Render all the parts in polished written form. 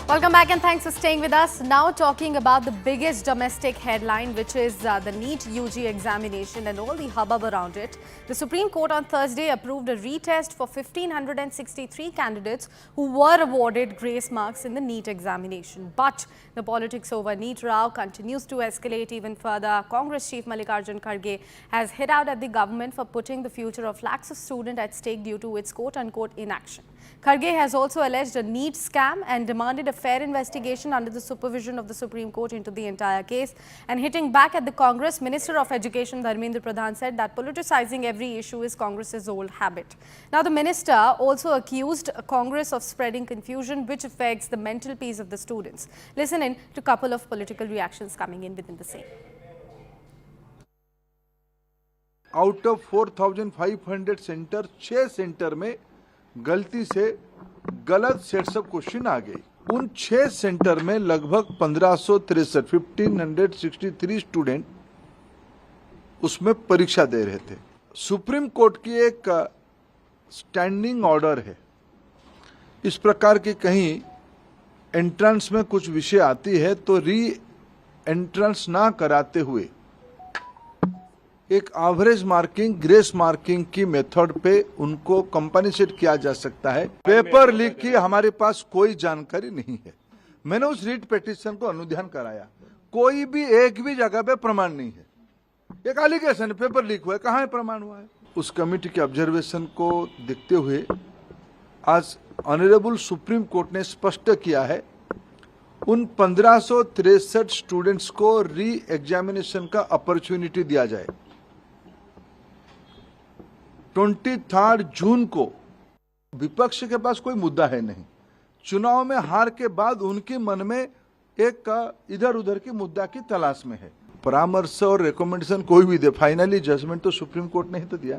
Welcome back and thanks for staying with us. Now talking about the biggest domestic headline, which is the NEET UG examination and all the hubbub around it. The Supreme Court on Thursday approved a retest for 1,563 candidates who were awarded grace marks in the NEET examination. But the politics over NEET row continues to escalate even further. Congress Chief Mallikarjun Kharge has hit out at the government for putting the future of lakhs of students at stake due to its quote-unquote inaction. Kharge has also alleged a NEET scam and demanded a fair investigation under the supervision of the Supreme Court into the entire case. And hitting back at the Congress, Minister of Education Dharmendra Pradhan said that politicizing every issue is Congress's old habit. Now, the minister also accused Congress of spreading confusion, which affects the mental peace of the students. Listen in to a couple of political reactions coming in within the same. Out of 4,500 centers, 6 centre में गलती से गलत sets of question आ गई। उन 6 centre में लगभग 1563 student उसमें परीक्षा दे रहे थे। सुप्रीम कोर्ट की एक स्टैंडिंग ऑर्डर है, इस प्रकार की कहीं एंट्रेंस में कुछ विषय आती है तो री एंट्रेंस ना कराते हुए एक एवरेज मार्किंग, ग्रेस मार्किंग की मेथड पे उनको कंपनसेट किया जा सकता है। पेपर लीक की हमारे पास कोई जानकारी नहीं है। मैंने उस रीट पिटीशन को अनुध्यान कराया, कोई भी एक भी जगह पे प्रमाण नहीं है। एक एलिगेशन पेपर लीक हुआ है, कहाँ है प्रमाण हुआ है? उस कमेटी के ऑब्जर्वेशन को देखते हुए आज ऑनरेबल सुप्रीम कोर्ट ने स्पष्ट किया है उन 1563 स्टूडेंट्स को री एग्जामिनेशन का अपॉर्चुनिटी दिया जाए। 23 जून को विपक्ष के पास कोई मुद्दा है नहीं। चुनाव में हार के बाद उनके मन में एक इधर उधर की मुद्दा की तलाश में है। परामर्श और रिकमेंडेशन कोई भी दे, फाइनली जजमेंट तो सुप्रीम कोर्ट ने ही तो दिया।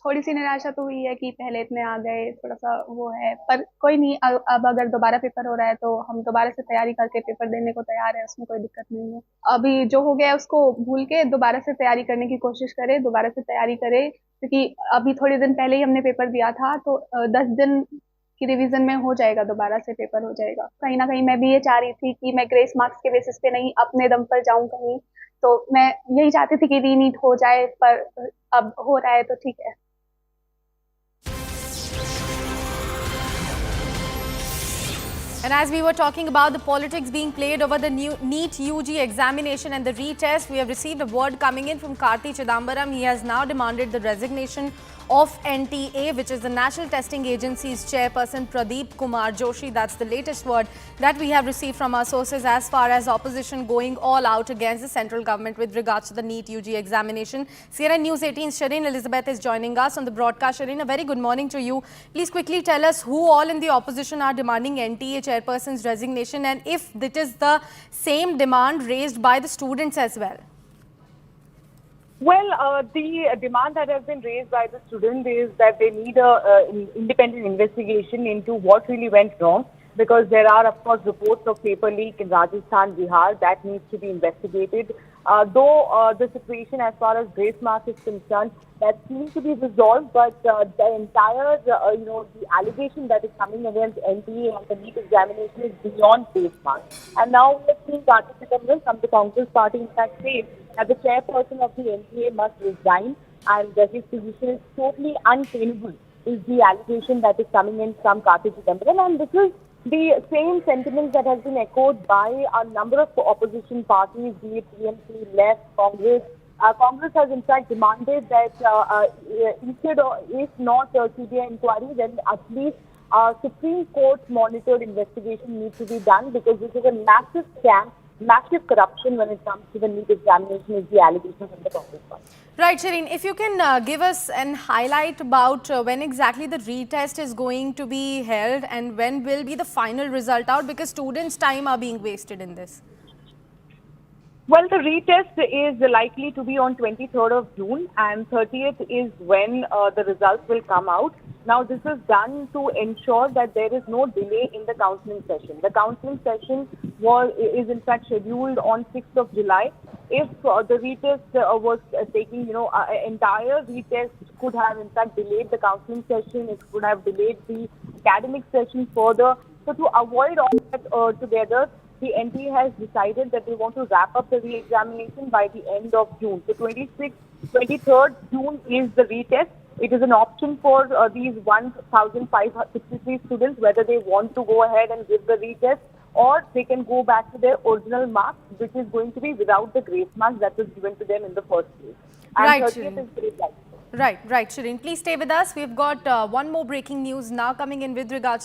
थोड़ी सी निराशा तो हुई है कि पहले इतने आ गए, थोड़ा सा वो है, पर कोई नहीं। अब अगर दोबारा पेपर हो रहा है तो हम दोबारा से तैयारी करके पेपर देने को तैयार है, उसमें कोई दिक्कत नहीं है। अभी जो हो गया उसको भूल के दोबारा से तैयारी करने की कोशिश करें, दोबारा से तैयारी करें, क्योंकि अभी थोड़े दिन पहले ही हमने पेपर दिया था तो 10 दिन की रिवीजन में हो जाएगा, दोबारा से पेपर हो जाएगा। कहीं ना कहीं मैं भी ये चाह रही थी कि मैं ग्रेस मार्क्स के बेसिस पे नहीं अपने दम पर जाऊं कहीं, तो मैं यही चाहती थी कि रीनीट हो जाए, पर अब हो रहा है तो ठीक है। And as we were talking about the politics being played over the new NEET UG examination and the retest, we have received a word coming in from Karti Chidambaram. He has now demanded the resignation of NTA, which is the National Testing Agency's chairperson Pradeep Kumar Joshi. That's the latest word that we have received from our sources as far as opposition going all out against the central government with regards to the NEET UG examination. CNN News 18's Shireen Elizabeth is joining us on the broadcast. Shireen, a very good morning to you. Please quickly tell us who all in the opposition are demanding NTA chairperson's resignation, and if it is the same demand raised by the students as well. Well, the demand that has been raised by the students is that they need an independent investigation into what really went wrong, because there are, of course, reports of paper leak in Rajasthan, Bihar that needs to be investigated. Though the situation as far as grace marks is concerned, that seems to be resolved, but the entire, the allegation that is coming against NTA and the NEET examination is beyond grace marks. And now we are seeing Karti Chidambaram from the Congress party in fact say that the chairperson of the NTA must resign, and his position is totally untenable, is the allegation that is coming in from Karti Chidambaram. And this is the same sentiments that has been echoed by a number of opposition parties, be it TMC, Left, Congress. Congress has in fact demanded that instead of, if not CBI inquiry, then at least Supreme Court monitored investigation needs to be done, because this is a massive scam, massive corruption when it comes to the NEET examination, is the allegation from the Congress party. Right, Shireen, if you can give us an highlight about when exactly the retest is going to be held and when will be the final result out, because students' time are being wasted in this. Well, the retest is likely to be on 23rd of June, and 30th is when the results will come out. Now, this is done to ensure that there is no delay in the counselling session. The counselling session is in fact scheduled on 6th of July. If the retest was taking, entire retest could have in fact delayed the counselling session. It could have delayed the academic session further. So to avoid all that together, the NTA has decided that they want to wrap up the re-examination by the end of June. So 23rd June is the retest. It is an option for these 1,563 students whether they want to go ahead and give the retest, or they can go back to their original marks, which is going to be without the grace mark that was given to them in the first place. And Right, 30th Shireen. is grade light. Right, Shireen. Please stay with us. We've got one more breaking news now coming in with regards to